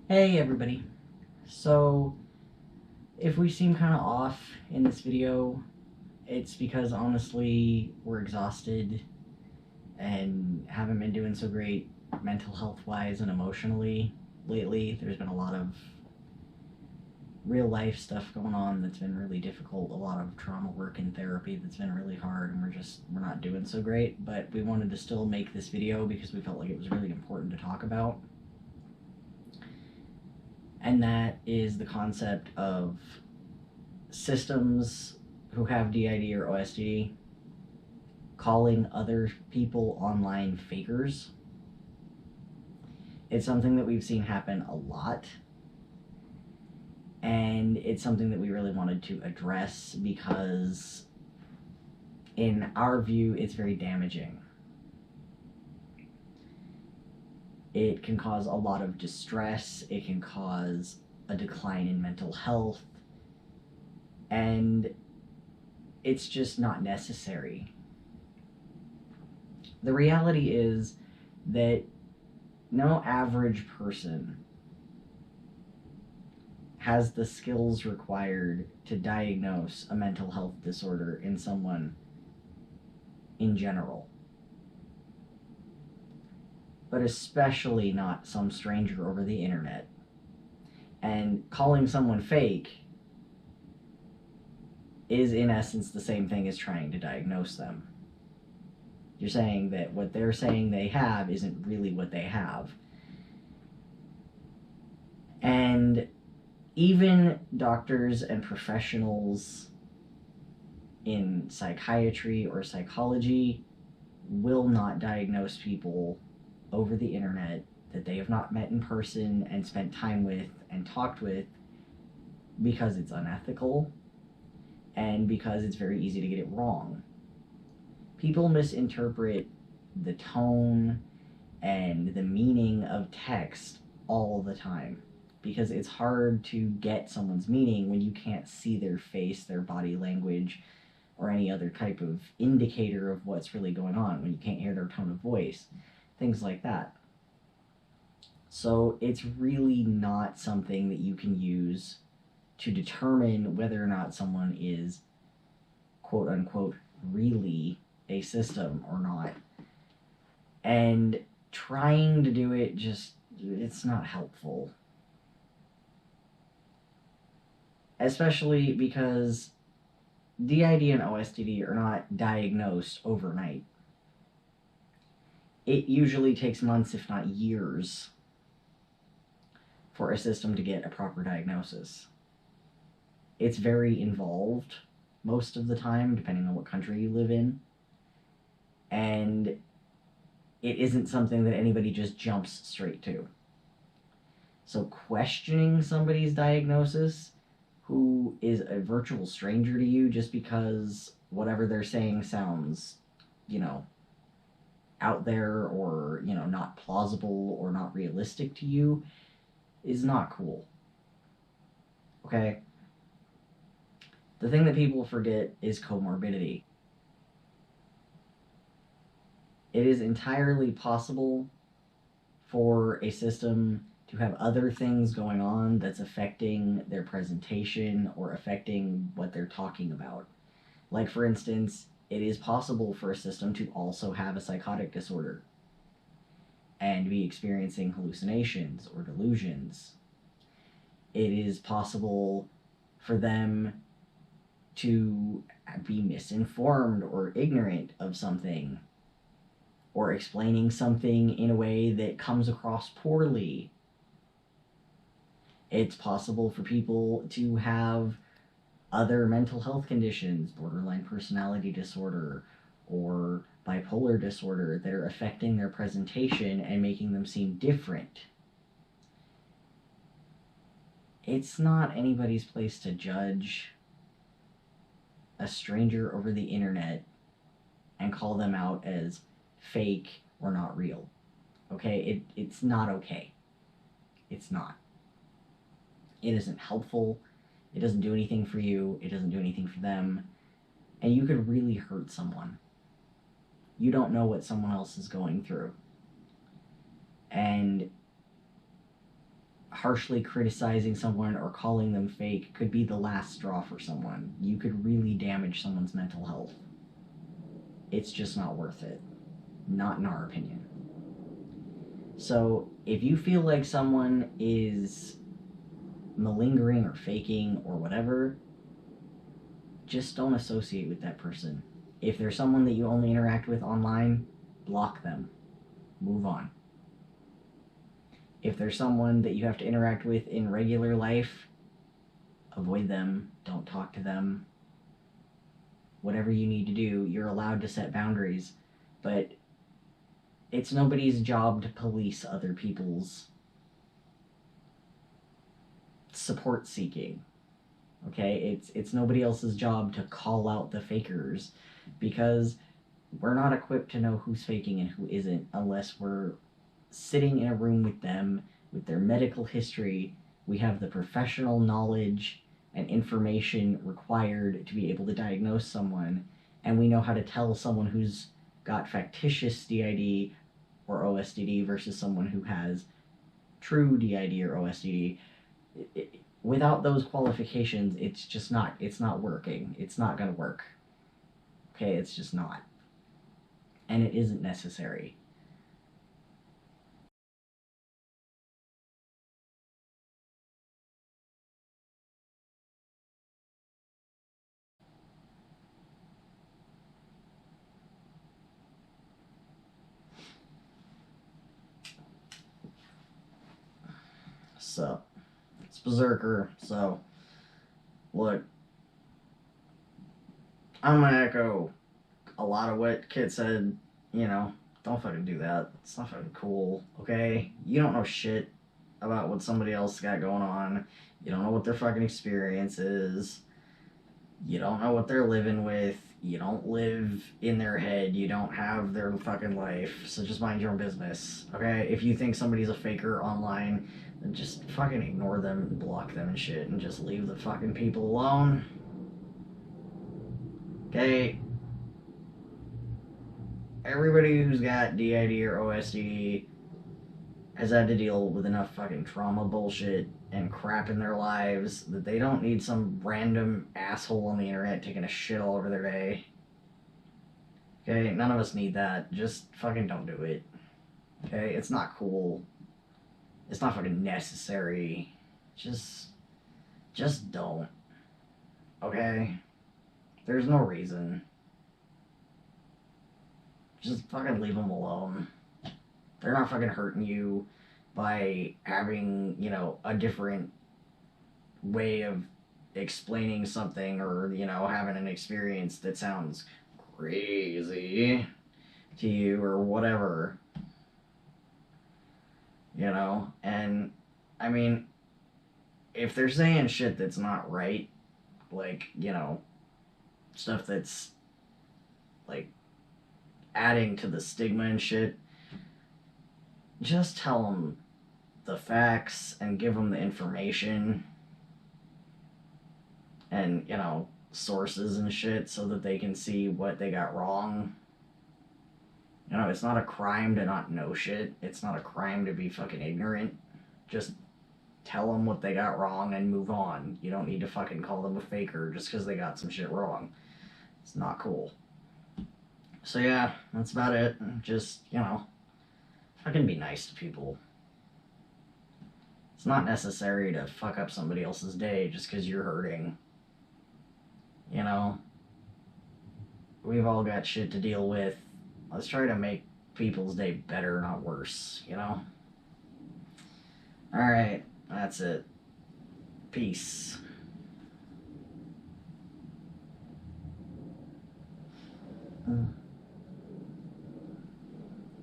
Hey everybody. So, if we seem kind of off in this video, it's because honestly we're exhausted and haven't been doing so great mental health wise and emotionally lately. There's been a lot of real life stuff going on that's been really difficult, a lot of trauma work and therapy that's been really hard, and we're not doing so great, but we wanted to still make this video because we felt like it was really important to talk about. And that is the concept of systems who have DID or OSD calling other people online fakers. It's something that we've seen happen a lot, and it's something that we really wanted to address because, in our view, it's very damaging. It can cause a lot of distress, it can cause a decline in mental health, and it's just not necessary. The reality is that no average person has the skills required to diagnose a mental health disorder in someone in general. But especially not some stranger over the internet. And calling someone fake is in essence the same thing as trying to diagnose them. You're saying that what they're saying they have isn't really what they have. And even doctors and professionals in psychiatry or psychology will not diagnose people over the internet that they have not met in person and spent time with and talked with, because it's unethical and because it's very easy to get it wrong. People misinterpret the tone and the meaning of text all the time because it's hard to get someone's meaning when you can't see their face, their body language, or any other type of indicator of what's really going on, when you can't hear their tone of voice, things like that. So it's really not something that you can use to determine whether or not someone is quote unquote really a system or not. And trying to do it it's not helpful. Especially because DID and OSD are not diagnosed overnight. It usually takes months, if not years, for a system to get a proper diagnosis. It's very involved most of the time, depending on what country you live in. And it isn't something that anybody just jumps straight to. So questioning somebody's diagnosis who is a virtual stranger to you just because whatever they're saying sounds, out there or, not plausible or not realistic to you is not cool. Okay? The thing that people forget is comorbidity. It is entirely possible for a system to have other things going on that's affecting their presentation or affecting what they're talking about. Like, for instance, it is possible for a system to also have a psychotic disorder and be experiencing hallucinations or delusions. It is possible for them to be misinformed or ignorant of something, or explaining something in a way that comes across poorly. It's possible for people to have other mental health conditions, borderline personality disorder, or bipolar disorder, that are affecting their presentation and making them seem different. It's not anybody's place to judge a stranger over the internet and call them out as fake or not real. Okay? It's not okay. It's not. It isn't helpful. It doesn't do anything for you. It doesn't do anything for them. And you could really hurt someone. You don't know what someone else is going through. And harshly criticizing someone or calling them fake could be the last straw for someone. You could really damage someone's mental health. It's just not worth it. Not in our opinion. So, if you feel like someone is malingering or faking or whatever, just don't associate with that person. If there's someone that you only interact with online, block them. Move on. If there's someone that you have to interact with in regular life, avoid them. Don't talk to them. Whatever you need to do, you're allowed to set boundaries. But it's nobody's job to police other people's support seeking. Okay? It's nobody else's job to call out the fakers, because we're not equipped to know who's faking and who isn't unless we're sitting in a room with them with their medical history. We have the professional knowledge and information required to be able to diagnose someone, and we know how to tell someone who's got factitious DID or OSDD versus someone who has true DID or OSDD. Without those qualifications, it's not working. It's not going to work. Okay, it's just not. And it isn't necessary. So, it's Berserker. So, look, I'm gonna echo a lot of what Kit said. Don't fucking do that. It's not fucking cool, okay? You don't know shit about what somebody else got going on. You don't know what their fucking experience is. You don't know what they're living with. You don't live in their head. You don't have their fucking life. So just mind your own business, okay? If you think somebody's a faker online, then just fucking ignore them and block them and shit and just leave the fucking people alone. Okay? Everybody who's got DID or OSDD has had to deal with enough fucking trauma bullshit and crap in their lives that they don't need some random asshole on the internet taking a shit all over their day. Okay, none of us need that. Just fucking don't do it. Okay, it's not cool. It's not fucking necessary. Just don't. Okay? There's no reason. Just fucking leave them alone. They're not fucking hurting you by having, a different way of explaining something, or, having an experience that sounds crazy to you or whatever. And I mean, if they're saying shit that's not right, like, stuff that's like adding to the stigma and shit, just tell them the facts and give them the information and, sources and shit so that they can see what they got wrong. It's not a crime to not know shit. It's not a crime to be fucking ignorant. Just tell them what they got wrong and move on. You don't need to fucking call them a faker just because they got some shit wrong. It's not cool. So yeah, that's about it. Just, fucking be nice to people. It's not necessary to fuck up somebody else's day just because you're hurting. We've all got shit to deal with. Let's try to make people's day better, not worse, Alright, that's it. Peace.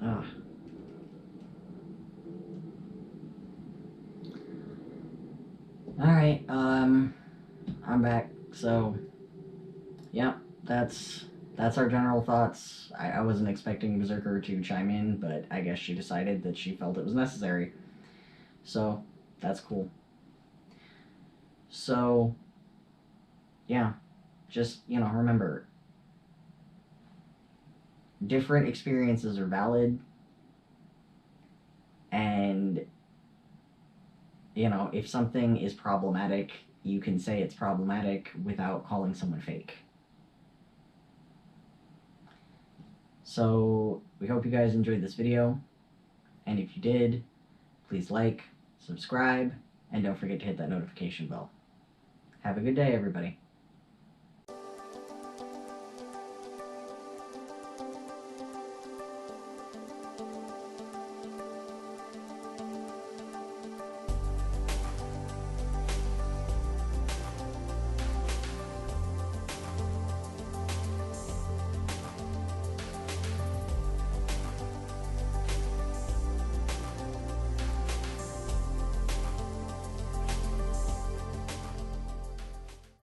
Ugh. Alright, I'm back. So, yeah, that's our general thoughts. I wasn't expecting Berserker to chime in, but I guess she decided that she felt it was necessary. So, that's cool. So, yeah, just, remember, different experiences are valid, and You know, if something is problematic, you can say it's problematic without calling someone fake. So, we hope you guys enjoyed this video, and if you did, please like, subscribe, and don't forget to hit that notification bell. Have a good day, everybody.